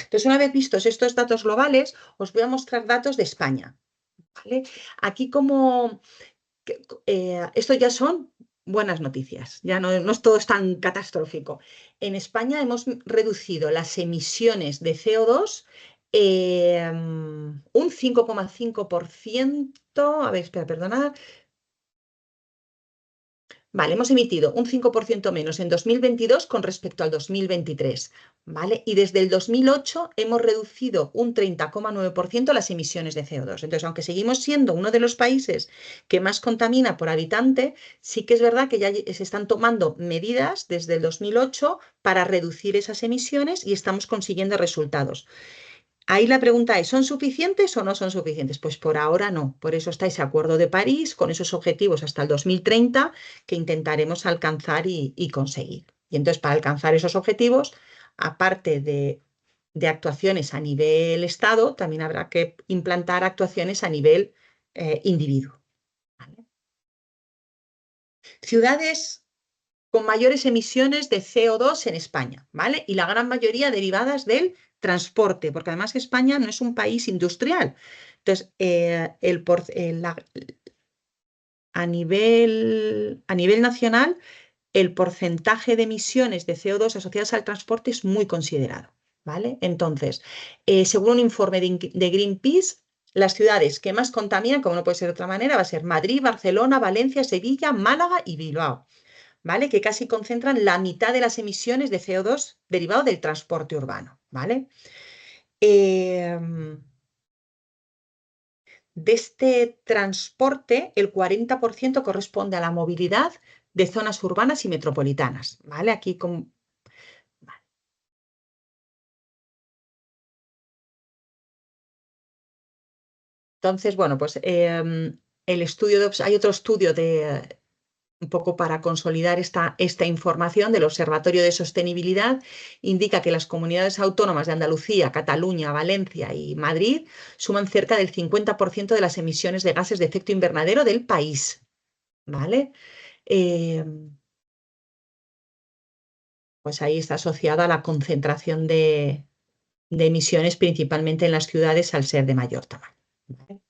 Entonces, una vez vistos estos datos globales, os voy a mostrar datos de España, ¿vale? Aquí esto ya son buenas noticias, ya no es todo tan catastrófico. En España hemos reducido las emisiones de CO2 un 5,5%. A ver, espera, perdonad. Vale, hemos emitido un 5% menos en 2022 con respecto al 2023, ¿vale? Y desde el 2008 hemos reducido un 30,9% las emisiones de CO2. Entonces, aunque seguimos siendo uno de los países que más contamina por habitante, sí que es verdad que ya se están tomando medidas desde el 2008 para reducir esas emisiones y estamos consiguiendo resultados. Ahí la pregunta es, ¿son suficientes o no son suficientes? Pues por ahora no. Por eso está ese Acuerdo de París con esos objetivos hasta el 2030 que intentaremos alcanzar y conseguir. Y entonces, para alcanzar esos objetivos, aparte de actuaciones a nivel Estado, también habrá que implantar actuaciones a nivel individuo. ¿Vale? Ciudades con mayores emisiones de CO2 en España, ¿vale? Y la gran mayoría derivadas del transporte, porque además España no es un país industrial. Entonces, a nivel nacional, el porcentaje de emisiones de CO2 asociadas al transporte es muy considerado, ¿vale? Entonces, según un informe de Greenpeace, las ciudades que más contaminan, como no puede ser de otra manera, va a ser Madrid, Barcelona, Valencia, Sevilla, Málaga y Bilbao. ¿Vale? Que casi concentran la mitad de las emisiones de CO2 derivado del transporte urbano, ¿vale? De este transporte, el 40% corresponde a la movilidad de zonas urbanas y metropolitanas, ¿vale? Aquí vale. Entonces, bueno, pues el estudio hay otro estudio un poco para consolidar esta información del Observatorio de Sostenibilidad, indica que las comunidades autónomas de Andalucía, Cataluña, Valencia y Madrid suman cerca del 50% de las emisiones de gases de efecto invernadero del país. ¿Vale? Eh, pues ahí está asociada a la concentración de emisiones, principalmente en las ciudades, al ser de mayor tamaño. ¿Vale?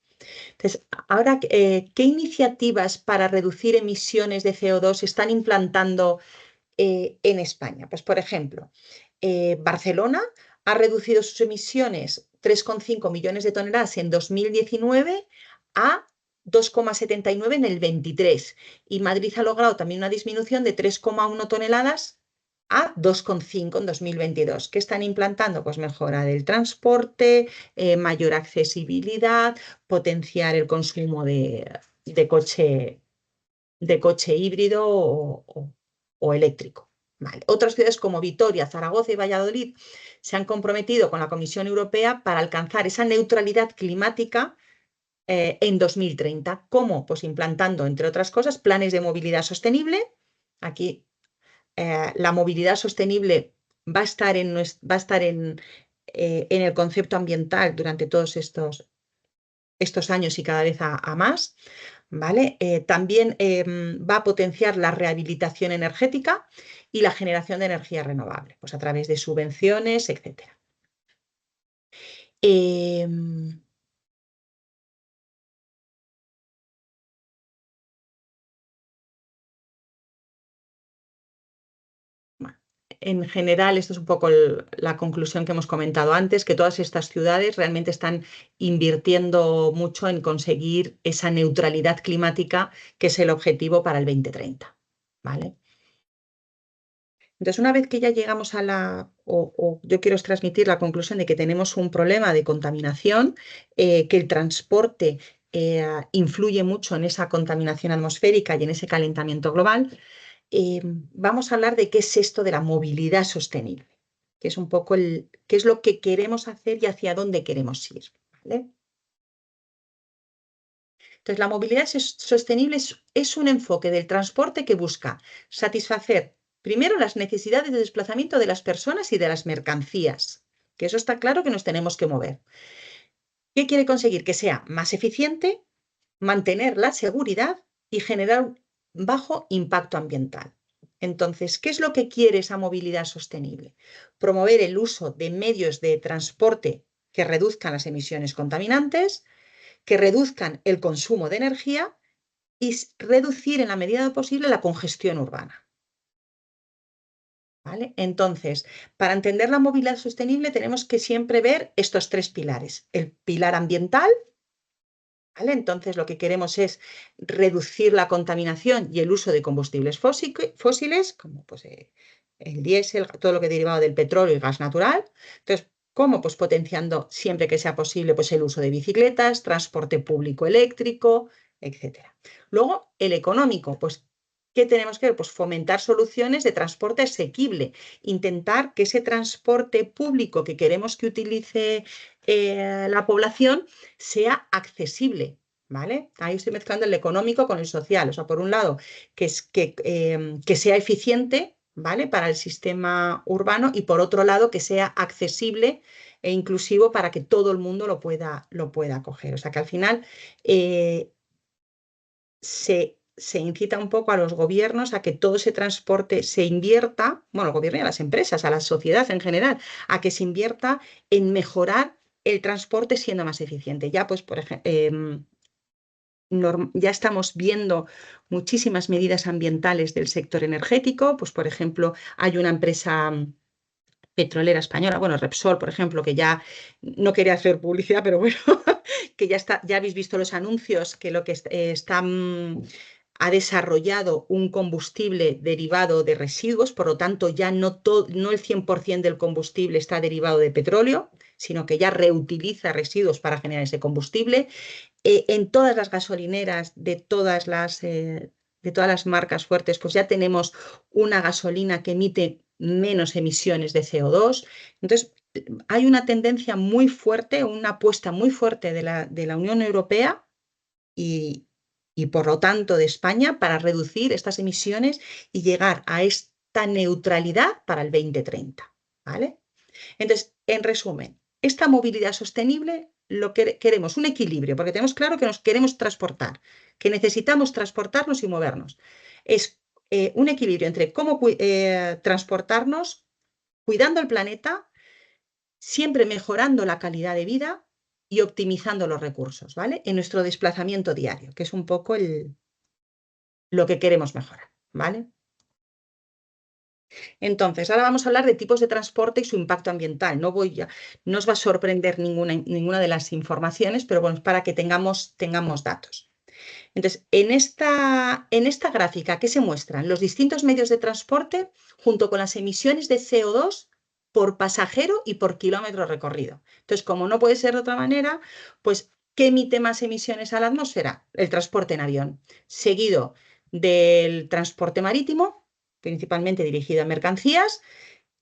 Entonces, ahora, ¿qué iniciativas para reducir emisiones de CO2 se están implantando en España? Pues, por ejemplo, Barcelona ha reducido sus emisiones 3,5 millones de toneladas en 2019 a 2,79 en el 23. Y Madrid ha logrado también una disminución de 3,1 toneladas a 2,5 en 2022. ¿Qué están implantando? Pues mejora del transporte, mayor accesibilidad, potenciar el consumo de coche híbrido o eléctrico. Vale. Otras ciudades como Vitoria, Zaragoza y Valladolid se han comprometido con la Comisión Europea para alcanzar esa neutralidad climática en 2030. ¿Cómo? Pues implantando, entre otras cosas, planes de movilidad sostenible. Aquí la movilidad sostenible va a estar en el concepto ambiental durante todos estos años y cada vez a más. ¿Vale? También va a potenciar la rehabilitación energética y la generación de energía renovable, pues a través de subvenciones, etc. Bueno, en general, esto es un poco la conclusión que hemos comentado antes, que todas estas ciudades realmente están invirtiendo mucho en conseguir esa neutralidad climática, que es el objetivo para el 2030. ¿Vale? Entonces, una vez que ya llegamos o yo quiero transmitir la conclusión de que tenemos un problema de contaminación, que el transporte influye mucho en esa contaminación atmosférica y en ese calentamiento global, vamos a hablar de qué es esto de la movilidad sostenible, que es un poco qué es lo que queremos hacer y hacia dónde queremos ir. ¿Vale? Entonces, la movilidad sostenible es un enfoque del transporte que busca satisfacer primero las necesidades de desplazamiento de las personas y de las mercancías, que eso está claro que nos tenemos que mover. ¿Qué quiere conseguir? Que sea más eficiente, mantener la seguridad y generar un bajo impacto ambiental. Entonces, ¿qué es lo que quiere esa movilidad sostenible? Promover el uso de medios de transporte que reduzcan las emisiones contaminantes, que reduzcan el consumo de energía y reducir en la medida de lo posible la congestión urbana. ¿Vale? Entonces, para entender la movilidad sostenible tenemos que siempre ver estos tres pilares. El pilar ambiental, ¿vale? Entonces, lo que queremos es reducir la contaminación y el uso de combustibles fósiles, como pues, el diésel, todo lo que derivado del petróleo y gas natural. Entonces, ¿cómo? Pues potenciando siempre que sea posible pues, el uso de bicicletas, transporte público eléctrico, etcétera. Luego, el económico, pues, ¿qué tenemos que ver? Pues fomentar soluciones de transporte asequible, intentar que ese transporte público que queremos que utilice la población sea accesible, ¿vale? Ahí estoy mezclando el económico con el social. O sea, por un lado, que sea eficiente, ¿vale? Para el sistema urbano y por otro lado, que sea accesible e inclusivo para que todo el mundo lo pueda coger. O sea, que al final se incita un poco a los gobiernos a que todo ese transporte se invierta, bueno, al gobierno y a las empresas, a la sociedad en general, a que se invierta en mejorar el transporte siendo más eficiente. Ya, pues, por ejemplo, ya estamos viendo muchísimas medidas ambientales del sector energético, pues, por ejemplo, hay una empresa petrolera española, bueno, Repsol, por ejemplo, que ya no quería hacer publicidad, pero bueno, que ya está, ya habéis visto los anuncios, que lo que ha desarrollado un combustible derivado de residuos, por lo tanto ya no el 100% del combustible está derivado de petróleo, sino que ya reutiliza residuos para generar ese combustible. En todas las gasolineras de todas las marcas fuertes, pues ya tenemos una gasolina que emite menos emisiones de CO2. Entonces, hay una tendencia muy fuerte, una apuesta muy fuerte de la Unión Europea y por lo tanto de España para reducir estas emisiones y llegar a esta neutralidad para el 2030, ¿vale? Entonces, en resumen, esta movilidad sostenible lo que queremos un equilibrio, porque tenemos claro que nos queremos transportar, que necesitamos transportarnos y movernos. Es un equilibrio entre cómo transportarnos, cuidando el planeta, siempre mejorando la calidad de vida y optimizando los recursos, ¿vale? En nuestro desplazamiento diario, que es un poco lo que queremos mejorar, ¿vale? Entonces, ahora vamos a hablar de tipos de transporte y su impacto ambiental. No os va a sorprender ninguna de las informaciones, pero bueno, es para que tengamos datos. Entonces, en esta gráfica, ¿qué se muestran? Los distintos medios de transporte junto con las emisiones de CO2 por pasajero y por kilómetro recorrido. Entonces, como no puede ser de otra manera, pues, ¿qué emite más emisiones a la atmósfera? El transporte en avión, seguido del transporte marítimo, principalmente dirigido a mercancías,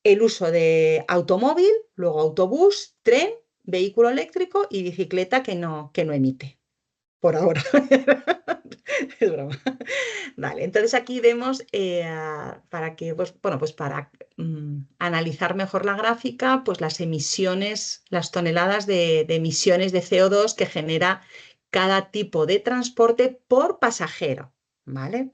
el uso de automóvil, luego autobús, tren, vehículo eléctrico y bicicleta que no emite por ahora. Es broma. Vale, entonces aquí vemos para que, pues, bueno, pues para analizar mejor la gráfica, pues las emisiones, las toneladas de emisiones de CO2 que genera cada tipo de transporte por pasajero, ¿vale?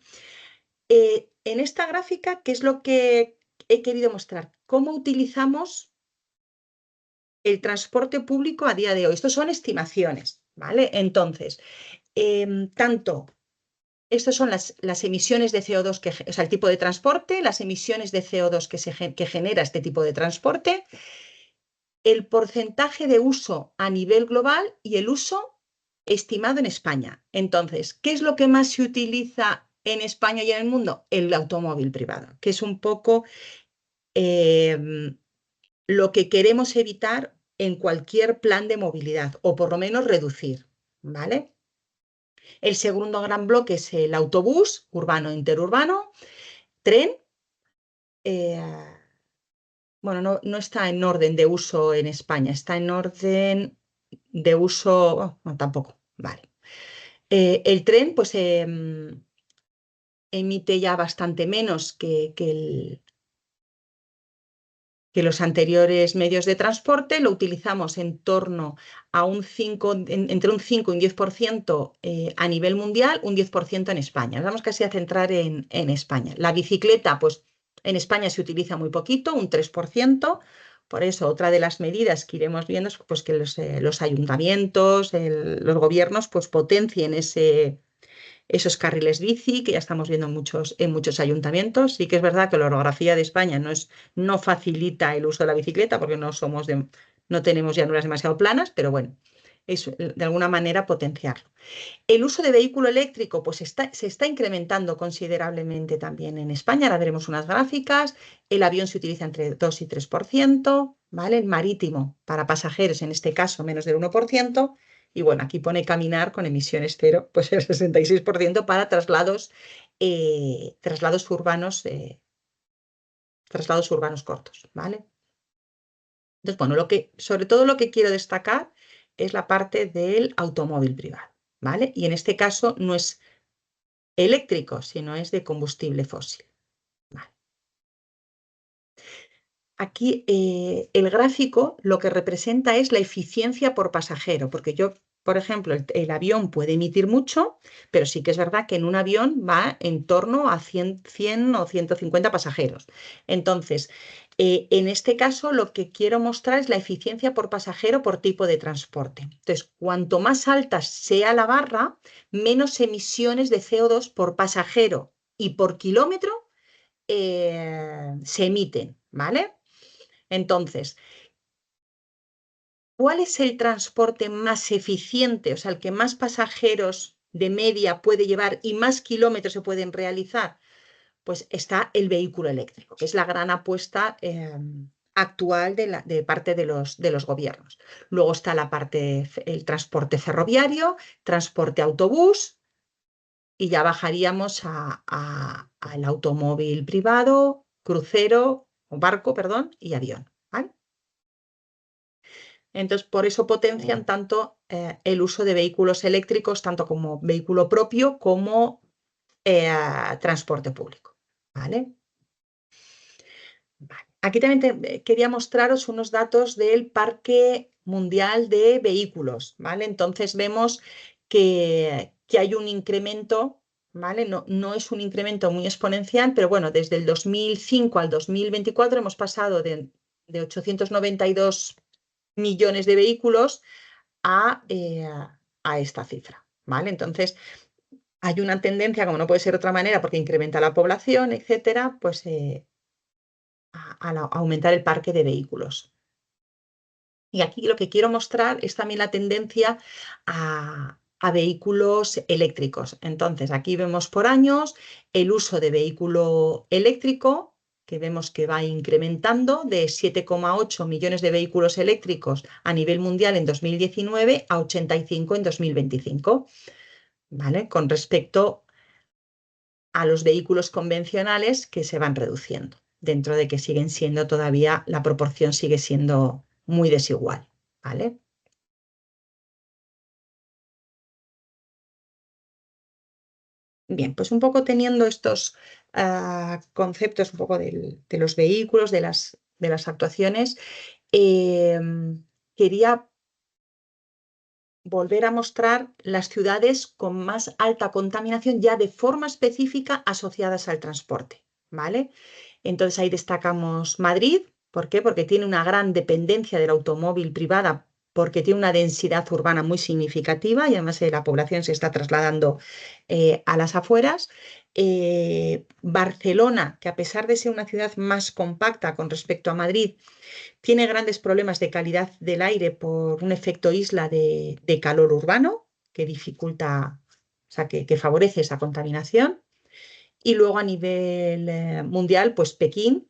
En esta gráfica, ¿qué es lo que he querido mostrar? ¿Cómo utilizamos el transporte público a día de hoy? Estos son estimaciones, ¿vale? Entonces, tanto estas son las emisiones de CO2, o sea, el tipo de transporte, las emisiones de CO2 que genera este tipo de transporte, el porcentaje de uso a nivel global y el uso estimado en España. Entonces, ¿qué es lo que más se utiliza en España y en el mundo? El automóvil privado, que es un poco lo que queremos evitar en cualquier plan de movilidad, o por lo menos reducir, ¿vale? El segundo gran bloque es el autobús, urbano e interurbano, tren. Bueno, no está en orden de uso en España, está en orden de uso, no, tampoco, vale. El tren, pues emite ya bastante menos que que los anteriores medios de transporte. Lo utilizamos en torno a entre un 5 y un 10% a nivel mundial, un 10% en España. Nos vamos casi a centrar en España. La bicicleta, pues en España se utiliza muy poquito, un 3%. Por eso, otra de las medidas que iremos viendo es pues, que los ayuntamientos, los gobiernos, pues potencien esos carriles bici que ya estamos viendo en muchos ayuntamientos. Sí que es verdad que la orografía de España no facilita el uso de la bicicleta porque no tenemos llanuras demasiado planas, pero bueno, es de alguna manera potenciarlo. El uso de vehículo eléctrico pues se está incrementando considerablemente también en España. Ahora veremos unas gráficas. El avión se utiliza entre 2 y 3%, ¿vale? El marítimo para pasajeros, en este caso, menos del 1%. Y bueno, aquí pone caminar con emisiones cero, pues el 66% para traslados urbanos cortos, ¿vale? Entonces, bueno, sobre todo lo que quiero destacar es la parte del automóvil privado, ¿vale? Y en este caso no es eléctrico, sino es de combustible fósil. Vale. Aquí el gráfico lo que representa es la eficiencia por pasajero, porque por ejemplo, el avión puede emitir mucho, pero sí que es verdad que en un avión va en torno a 100 o 150 pasajeros. Entonces, en este caso, lo que quiero mostrar es la eficiencia por pasajero por tipo de transporte. Entonces, cuanto más alta sea la barra, menos emisiones de CO2 por pasajero y por kilómetro se emiten, ¿vale? Entonces, ¿cuál es el transporte más eficiente? O sea, el que más pasajeros de media puede llevar y más kilómetros se pueden realizar. Pues está el vehículo eléctrico, que es la gran apuesta actual de parte de los gobiernos. Luego está el transporte ferroviario, transporte autobús y ya bajaríamos al automóvil privado, crucero, o barco, perdón, y avión. ¿Vale? Entonces, por eso potencian tanto el uso de vehículos eléctricos, tanto como vehículo propio como transporte público. ¿Vale? Vale. Aquí también quería mostraros unos datos del Parque Mundial de Vehículos. ¿Vale? Entonces vemos que hay un incremento, ¿vale? No es un incremento muy exponencial, pero bueno, desde el 2005 al 2024 hemos pasado de 892 millones de vehículos a esta cifra, ¿vale? Entonces, hay una tendencia, como no puede ser de otra manera, porque incrementa la población, etcétera, pues a aumentar el parque de vehículos. Y aquí lo que quiero mostrar es también la tendencia a vehículos eléctricos. Entonces, aquí vemos por años el uso de vehículo eléctrico, que vemos que va incrementando de 7,8 millones de vehículos eléctricos a nivel mundial en 2019 a 85 en 2025, ¿vale? Con respecto a los vehículos convencionales que se van reduciendo, dentro de que siguen siendo todavía, la proporción sigue siendo muy desigual, ¿vale? Bien, pues un poco teniendo estos conceptos un poco de los vehículos, de las actuaciones, quería volver a mostrar las ciudades con más alta contaminación ya de forma específica asociadas al transporte, ¿vale? Entonces ahí destacamos Madrid. ¿Por qué? Porque tiene una gran dependencia del automóvil privada, porque tiene una densidad urbana muy significativa y además la población se está trasladando a las afueras. Barcelona, que a pesar de ser una ciudad más compacta con respecto a Madrid, tiene grandes problemas de calidad del aire por un efecto isla de calor urbano que dificulta, o sea, que favorece esa contaminación. Y luego a nivel mundial, pues Pekín,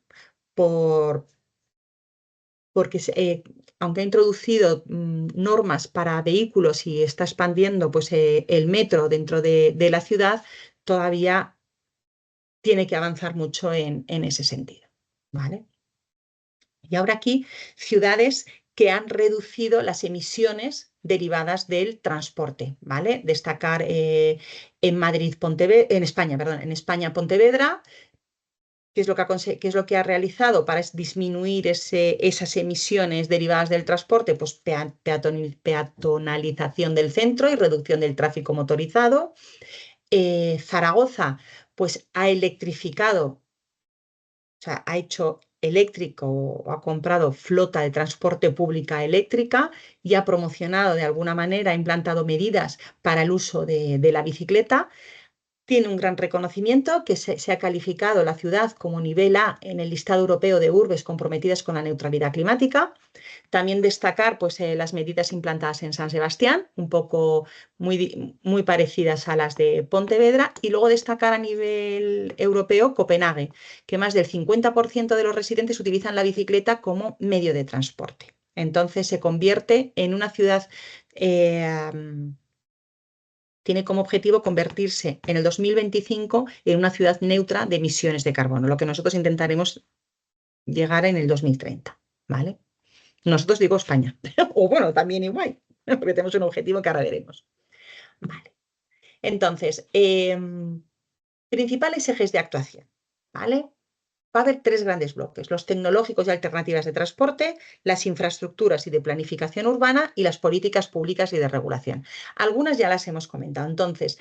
porque aunque ha introducido normas para vehículos y está expandiendo pues, el metro dentro de la ciudad, todavía tiene que avanzar mucho en ese sentido. ¿Vale? Y ahora aquí, ciudades que han reducido las emisiones derivadas del transporte, ¿vale? Destacar en España, perdón, en España, Pontevedra, ¿Qué es lo que ha realizado para disminuir esas emisiones derivadas del transporte? Pues peatonalización del centro y reducción del tráfico motorizado. Zaragoza, pues ha electrificado, o sea, ha hecho eléctrico o ha comprado flota de transporte pública eléctrica y ha promocionado de alguna manera, ha implantado medidas para el uso de la bicicleta. Tiene un gran reconocimiento que se ha calificado la ciudad como nivel A en el listado europeo de urbes comprometidas con la neutralidad climática. También destacar pues, las medidas implantadas en San Sebastián, un poco muy parecidas a las de Pontevedra, y luego destacar a nivel europeo Copenhague, que más del 50% de los residentes utilizan la bicicleta como medio de transporte. Entonces se convierte en una ciudad, tiene como objetivo convertirse en el 2025 en una ciudad neutra de emisiones de carbono, lo que nosotros intentaremos llegar en el 2030, ¿vale? Nosotros digo España, o bueno, también igual, porque tenemos un objetivo que ahora veremos. Vale. Entonces, principales ejes de actuación, ¿vale? Va a haber tres grandes bloques: los tecnológicos y alternativas de transporte, las infraestructuras y de planificación urbana y las políticas públicas y de regulación. Algunas ya las hemos comentado. Entonces,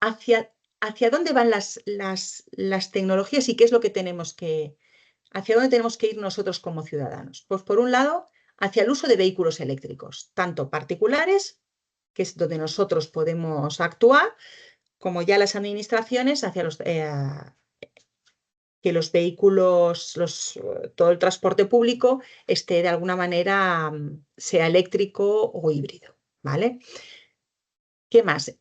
¿hacia dónde van las tecnologías y qué es lo que hacia dónde tenemos que ir nosotros como ciudadanos? Pues por un lado, hacia el uso de vehículos eléctricos, tanto particulares, que es donde nosotros podemos actuar, como ya las administraciones, hacia que los vehículos, todo el transporte público esté de alguna manera, sea eléctrico o híbrido, ¿vale? ¿Qué más?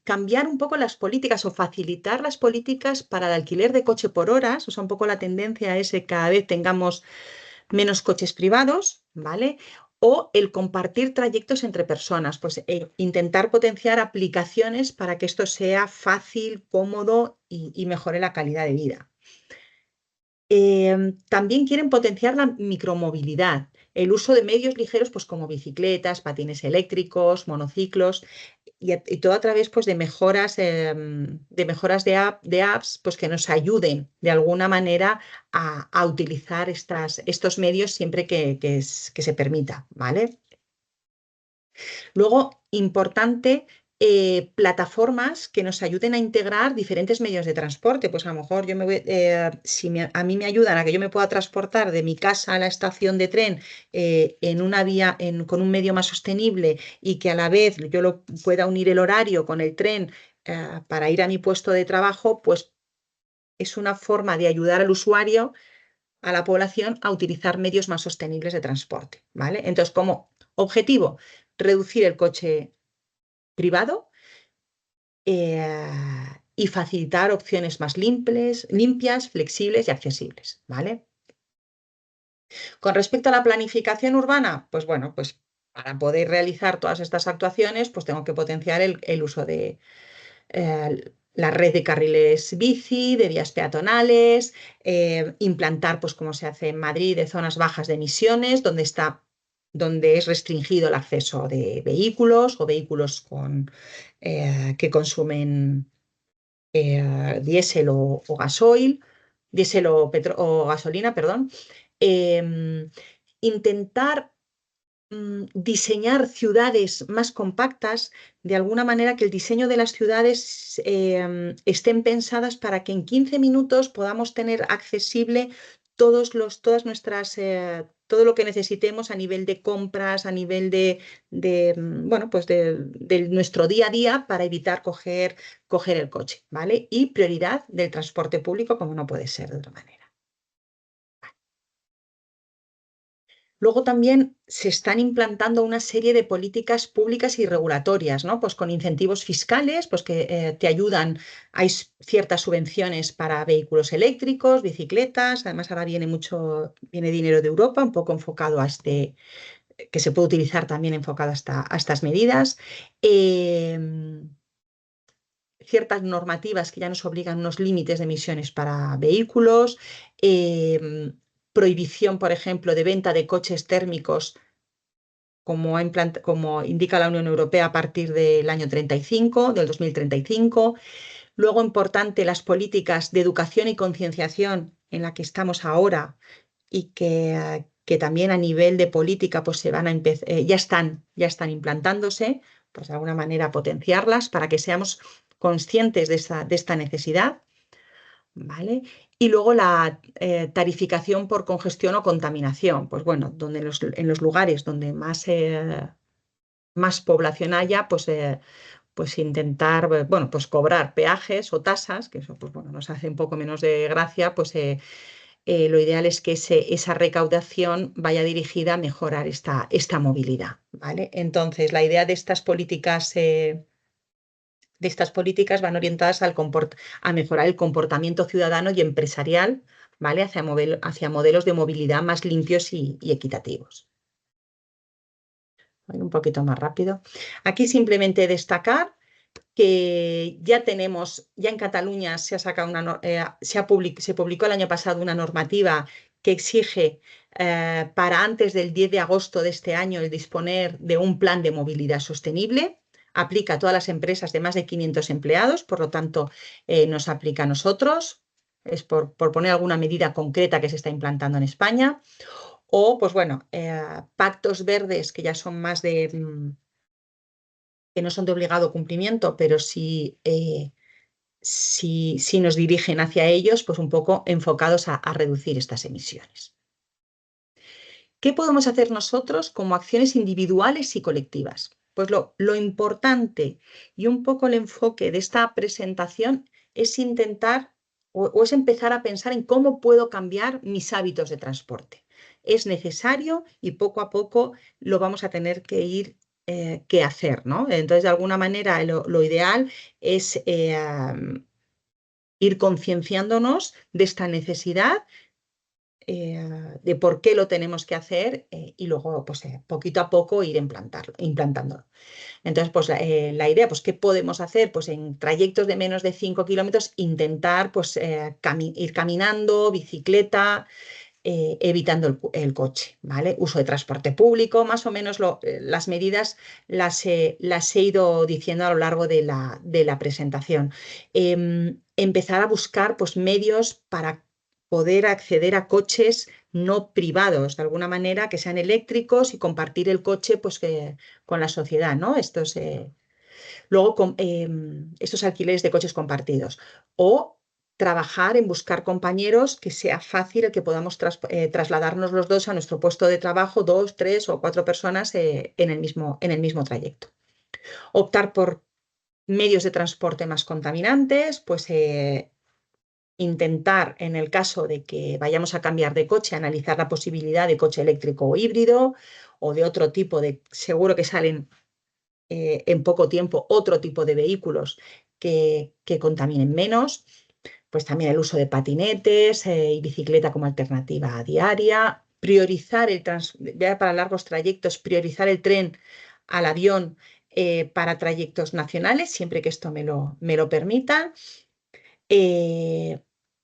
Cambiar un poco las políticas o facilitar las políticas para el alquiler de coche por horas, o sea, un poco la tendencia es que cada vez tengamos menos coches privados, ¿vale? O el compartir trayectos entre personas, pues intentar potenciar aplicaciones para que esto sea fácil, cómodo y mejore la calidad de vida. También quieren potenciar la micromovilidad, el uso de medios ligeros pues como bicicletas, patines eléctricos, monociclos y todo a través pues, de mejoras de apps pues, que nos ayuden de alguna manera a utilizar estos medios siempre que se permita, ¿vale? Luego, importante, plataformas que nos ayuden a integrar diferentes medios de transporte. Pues a lo mejor si a mí me ayudan a que yo me pueda transportar de mi casa a la estación de tren en una vía, con un medio más sostenible y que a la vez yo lo pueda unir el horario con el tren para ir a mi puesto de trabajo, pues es una forma de ayudar al usuario, a la población, a utilizar medios más sostenibles de transporte, ¿vale? Entonces, como objetivo, reducir el coche privado y facilitar opciones más limpias, flexibles y accesibles, ¿vale? Con respecto a la planificación urbana, pues bueno, pues para poder realizar todas estas actuaciones, pues tengo que potenciar el uso de la red de carriles bici, de vías peatonales, implantar, pues como se hace en Madrid, de zonas bajas de emisiones, donde es restringido el acceso de vehículos o vehículos que consumen diésel o gasoil, diésel o gasolina, perdón. Intentar diseñar ciudades más compactas, de alguna manera que el diseño de las ciudades estén pensadas para que en 15 minutos podamos tener accesible todo lo que necesitemos a nivel de compras, a nivel bueno, pues de nuestro día a día para evitar coger el coche, ¿vale? Y prioridad del transporte público, como no puede ser de otra manera. Luego también se están implantando una serie de políticas públicas y regulatorias, ¿no? Pues con incentivos fiscales, pues que te ayudan. Hay ciertas subvenciones para vehículos eléctricos, bicicletas. Además, ahora viene dinero de Europa, un poco enfocado que se puede utilizar también enfocado a estas medidas. Ciertas normativas que ya nos obligan unos límites de emisiones para vehículos. Prohibición, por ejemplo, de venta de coches térmicos como indica la Unión Europea, a partir del año 35, del 2035. Luego, importante, las políticas de educación y concienciación en la que estamos ahora y que también a nivel de política pues ya están implantándose, pues de alguna manera potenciarlas para que seamos conscientes de esta necesidad, ¿vale? Y luego la tarificación por congestión o contaminación, pues bueno, donde en los lugares donde más población haya, pues intentar, bueno, pues cobrar peajes o tasas, que eso pues bueno, nos hace un poco menos de gracia, pues lo ideal es que esa recaudación vaya dirigida a mejorar esta movilidad, ¿vale? Entonces, la idea de estas políticas van orientadas a mejorar el comportamiento ciudadano y empresarial, ¿vale? Hacia modelos de movilidad más limpios y equitativos. Voy un poquito más rápido. Aquí simplemente destacar que ya en Cataluña se publicó el año pasado una normativa que exige para antes del 10 de agosto de este año el disponer de un plan de movilidad sostenible. Aplica a todas las empresas de más de 500 empleados, por lo tanto, nos aplica a nosotros. Es por poner alguna medida concreta que se está implantando en España. O, pues bueno, pactos verdes que ya son más que no son de obligado cumplimiento, pero sí nos dirigen hacia ellos, pues un poco enfocados a reducir estas emisiones. ¿Qué podemos hacer nosotros como acciones individuales y colectivas? Pues lo importante y un poco el enfoque de esta presentación es intentar o es empezar a pensar en cómo puedo cambiar mis hábitos de transporte. Es necesario y poco a poco lo vamos a tener que hacer, ¿no? Entonces, de alguna manera, lo ideal es ir concienciándonos de esta necesidad, de por qué lo tenemos que hacer y luego, pues, poquito a poco ir implantándolo. Entonces, pues, la idea, pues, ¿qué podemos hacer? Pues en trayectos de menos de 5 kilómetros, intentar, pues, ir caminando, bicicleta, evitando el coche, ¿vale? Uso de transporte público, más o menos las medidas las he ido diciendo a lo largo de la presentación. Empezar a buscar pues, medios para poder acceder a coches no privados, de alguna manera, que sean eléctricos y compartir el coche pues, con la sociedad, ¿no? Luego, estos alquileres de coches compartidos. O trabajar en buscar compañeros que sea fácil el que podamos trasladarnos los dos a nuestro puesto de trabajo, 2, 3 o 4 personas en el mismo trayecto. Optar por medios de transporte más contaminantes, pues intentar, en el caso de que vayamos a cambiar de coche, analizar la posibilidad de coche eléctrico o híbrido o de otro tipo seguro que salen en poco tiempo otro tipo de vehículos que contaminen menos, pues también el uso de patinetes y bicicleta como alternativa diaria, para largos trayectos, priorizar el tren al avión para trayectos nacionales, siempre que esto me lo permita.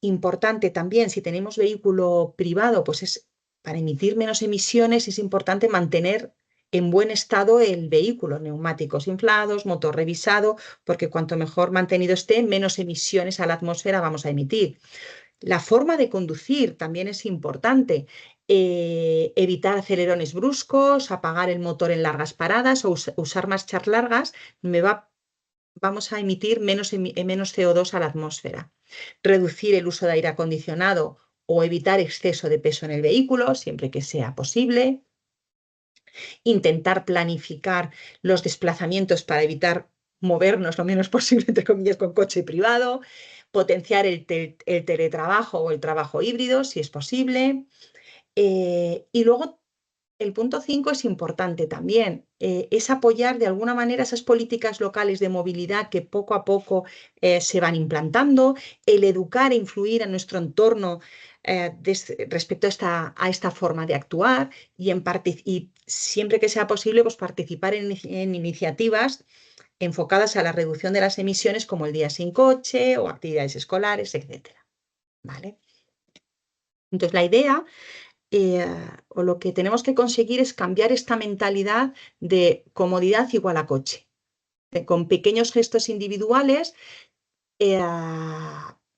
Importante también, si tenemos vehículo privado, pues para emitir menos emisiones es importante mantener en buen estado el vehículo, neumáticos inflados, motor revisado, porque cuanto mejor mantenido esté, menos emisiones a la atmósfera vamos a emitir. La forma de conducir también es importante. Evitar acelerones bruscos, apagar el motor en largas paradas o usar marchas largas, vamos a emitir menos CO2 a la atmósfera. Reducir el uso de aire acondicionado o evitar exceso de peso en el vehículo, siempre que sea posible. Intentar planificar los desplazamientos para evitar movernos lo menos posible, entre comillas, con coche privado. Potenciar el teletrabajo o el trabajo híbrido, si es posible. Y luego el punto 5 es importante también, es apoyar de alguna manera esas políticas locales de movilidad que poco a poco se van implantando, el educar e influir a nuestro entorno respecto a esta forma de actuar y siempre que sea posible pues, participar en iniciativas enfocadas a la reducción de las emisiones como el día sin coche o actividades escolares, etc. ¿Vale? Entonces la idea o lo que tenemos que conseguir es cambiar esta mentalidad de comodidad igual a coche. Con pequeños gestos individuales,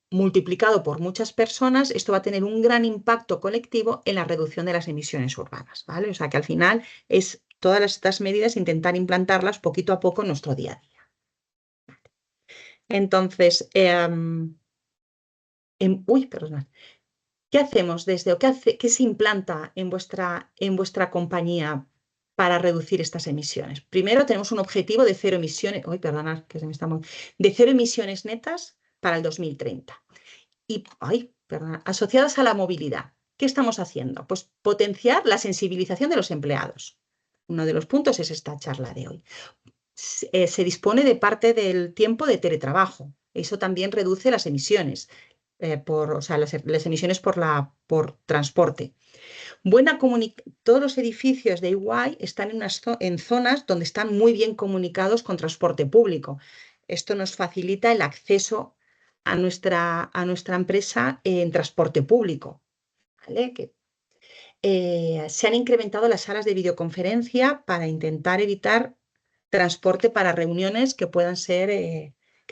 multiplicado por muchas personas, esto va a tener un gran impacto colectivo en la reducción de las emisiones urbanas, ¿vale? O sea que al final es todas estas medidas intentar implantarlas poquito a poco en nuestro día a día. Entonces, perdón. ¿Qué hacemos desde o qué se implanta en vuestra compañía para reducir estas emisiones? Primero tenemos un objetivo de cero emisiones, de cero emisiones netas para el 2030. Y, asociadas a la movilidad, ¿qué estamos haciendo? Pues potenciar la sensibilización de los empleados. Uno de los puntos es esta charla de hoy. Se dispone de parte del tiempo de teletrabajo. Eso también reduce las emisiones, las emisiones por transporte. Todos los edificios de EY están en zonas donde están muy bien comunicados con transporte público. Esto nos facilita el acceso a nuestra empresa en transporte público, ¿vale? Se han incrementado las salas de videoconferencia para intentar evitar transporte para reuniones que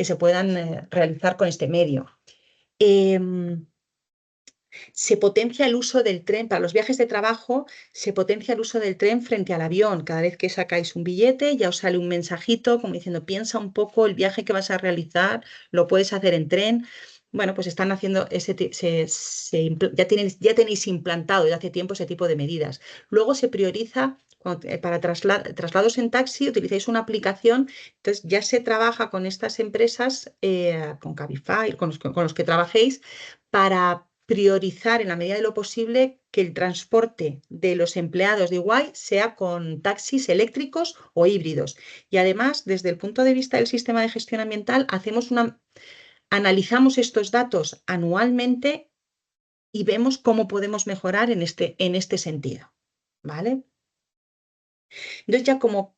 se puedan realizar con este medio. Se potencia el uso del tren, para los viajes de trabajo, se potencia el uso del tren frente al avión. Cada vez que sacáis un billete ya os sale un mensajito como diciendo, piensa un poco el viaje que vas a realizar, lo puedes hacer en tren. Bueno, pues están haciendo ya tenéis implantado desde hace tiempo ese tipo de medidas. Luego se prioriza para traslados en taxi, utilizáis una aplicación, entonces ya se trabaja con estas empresas, con Cabify, con los que trabajéis, para priorizar en la medida de lo posible que el transporte de los empleados de EY sea con taxis eléctricos o híbridos. Y además, desde el punto de vista del sistema de gestión ambiental, analizamos estos datos anualmente y vemos cómo podemos mejorar en este sentido, ¿vale? Entonces ya como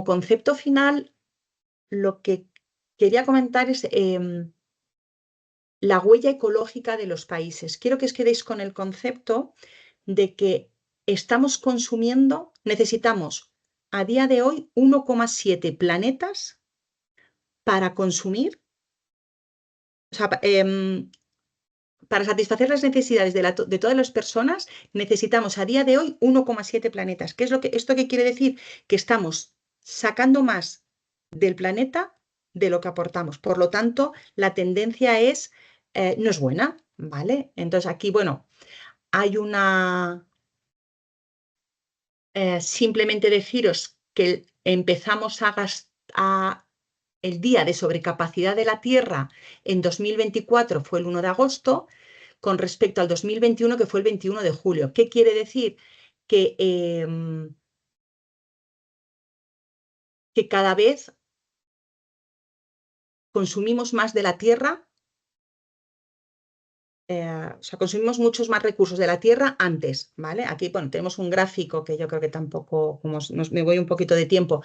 concepto final, lo que quería comentar es la huella ecológica de los países. Quiero que os quedéis con el concepto de que necesitamos a día de hoy 1,7 planetas para consumir, para satisfacer las necesidades de todas las personas, necesitamos a día de hoy 1,7 planetas. ¿Esto qué quiere decir? Que estamos sacando más del planeta de lo que aportamos. Por lo tanto, la tendencia no es buena, ¿vale? Entonces aquí, bueno, hay simplemente deciros que empezamos a gastar el día de sobrecapacidad de la Tierra en 2024 fue el 1 de agosto, con respecto al 2021, que fue el 21 de julio. ¿Qué quiere decir? Que cada vez consumimos más de la Tierra, consumimos muchos más recursos de la Tierra antes, ¿vale? Aquí, bueno, tenemos un gráfico que yo creo que tampoco, me voy un poquito de tiempo,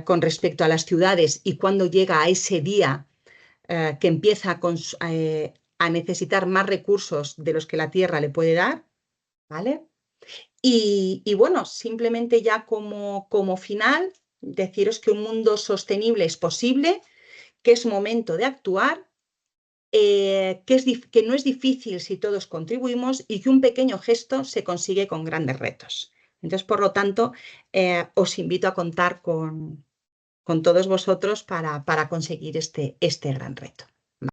con respecto a las ciudades y cuando llega a ese día que empieza a necesitar más recursos de los que la Tierra le puede dar, ¿vale? Y bueno, simplemente ya como final, deciros que un mundo sostenible es posible, que es momento de actuar, que no es difícil si todos contribuimos y que un pequeño gesto se consigue con grandes retos. Entonces, por lo tanto, os invito a contar con todos vosotros para conseguir este gran reto.